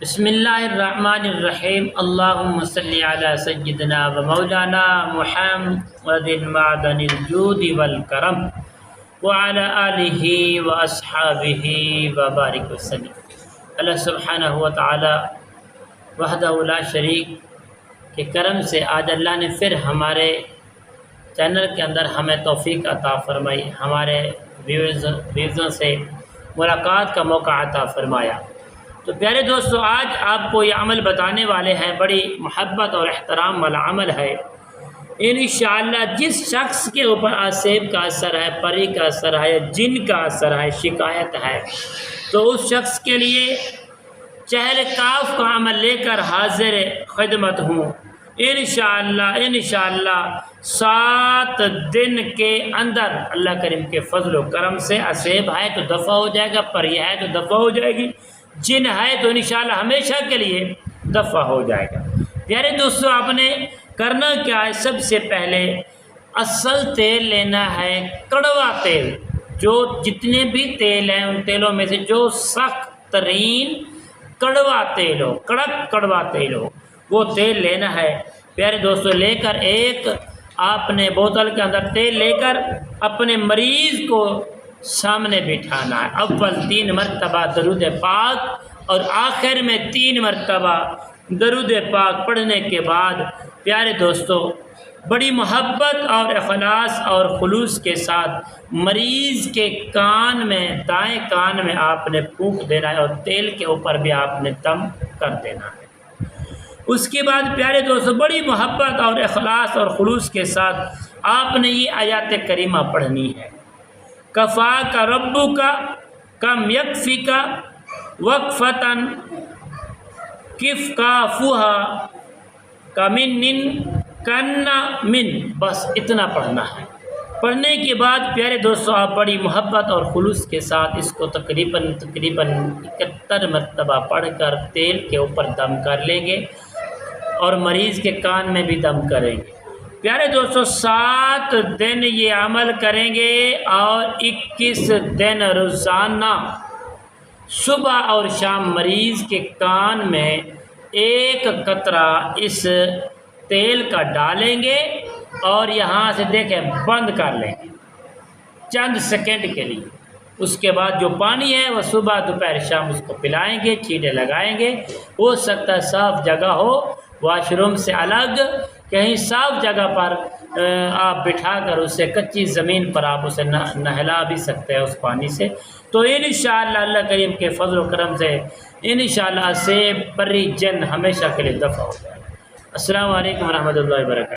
بسم اللہ الرحمن الرحیم اللہم صلی علی سیدنا و مولانا محمد معدن الجود والکرم وعلی آلہ و اصحابہ و بارک وسلم۔ اللہ سبحانہ و تعالی وحدہ لا شریک کے کرم سے آج اللہ نے پھر ہمارے چینل کے اندر ہمیں توفیق عطا فرمائی، ہمارے ویورزوں سے ملاقات کا موقع عطا فرمایا۔ تو پیارے دوستو، آج آپ کو یہ عمل بتانے والے ہیں، بڑی محبت اور احترام والا عمل ہے۔ انشاءاللہ جس شخص کے اوپر آسیب کا اثر ہے، پری کا اثر ہے، جن کا اثر ہے، شکایت ہے، تو اس شخص کے لیے چہل کاف کا عمل لے کر حاضر خدمت ہوں۔ انشاءاللہ 7 دن کے اندر اللہ کریم کے فضل و کرم سے آسیب ہے تو دفع ہو جائے گا، پری ہے تو دفع ہو جائے گی، جن ہے تو انشاءاللہ ہمیشہ کے لیے دفع ہو جائے گا۔ پیارے دوستو، آپ نے کرنا کیا ہے؟ سب سے پہلے اصل تیل لینا ہے، کڑوا تیل۔ جو جتنے بھی تیل ہیں ان تیلوں میں سے جو سخت ترین کڑوا تیل ہو، کڑک کڑوا تیل ہو، وہ تیل لینا ہے۔ پیارے دوستو، لے کر ایک آپ نے بوتل کے اندر تیل لے کر اپنے مریض کو سامنے بٹھانا ہے۔ اول 3 مرتبہ درود پاک اور آخر میں 3 مرتبہ درود پاک پڑھنے کے بعد پیارے دوستو بڑی محبت اور اخلاص اور خلوص کے ساتھ مریض کے کان میں، دائیں کان میں آپ نے پھونک دینا ہے اور تیل کے اوپر بھی آپ نے دم کر دینا ہے۔ اس کے بعد پیارے دوستو بڑی محبت اور اخلاص اور خلوص کے ساتھ آپ نے یہ آیات کریمہ پڑھنی ہے۔ کفاک ربک کم یکفیک وقفتن کفکافھا کمن کن من، بس اتنا پڑھنا ہے۔ پڑھنے کے بعد پیارے دوستو آپ بڑی محبت اور خلوص کے ساتھ اس کو تقریباً 71 مرتبہ پڑھ کر تیل کے اوپر دم کر لیں گے اور مریض کے کان میں بھی دم کریں گے۔ پیارے دوستو 7 دن یہ عمل کریں گے اور 21 دن روزانہ صبح اور شام مریض کے کان میں 1 قطرہ اس تیل کا ڈالیں گے اور یہاں سے دیکھیں بند کر لیں گے چند سیکنڈ کے لیے۔ اس کے بعد جو پانی ہے وہ صبح دوپہر شام اس کو پلائیں گے، چھینٹے لگائیں گے۔ ہو سکتا ہے صاف جگہ ہو، واش روم سے الگ کہیں صاف جگہ پر آپ بٹھا کر اسے کچی زمین پر آپ اسے نہلا بھی سکتے ہیں اس پانی سے۔ تو انشاءاللہ اللہ کریم کے فضل و کرم سے انشاءاللہ آسیب، پری، جن ہمیشہ کے لیے دفع ہو جائے گا۔ السلام علیکم ورحمۃ اللہ وبرکاتہ۔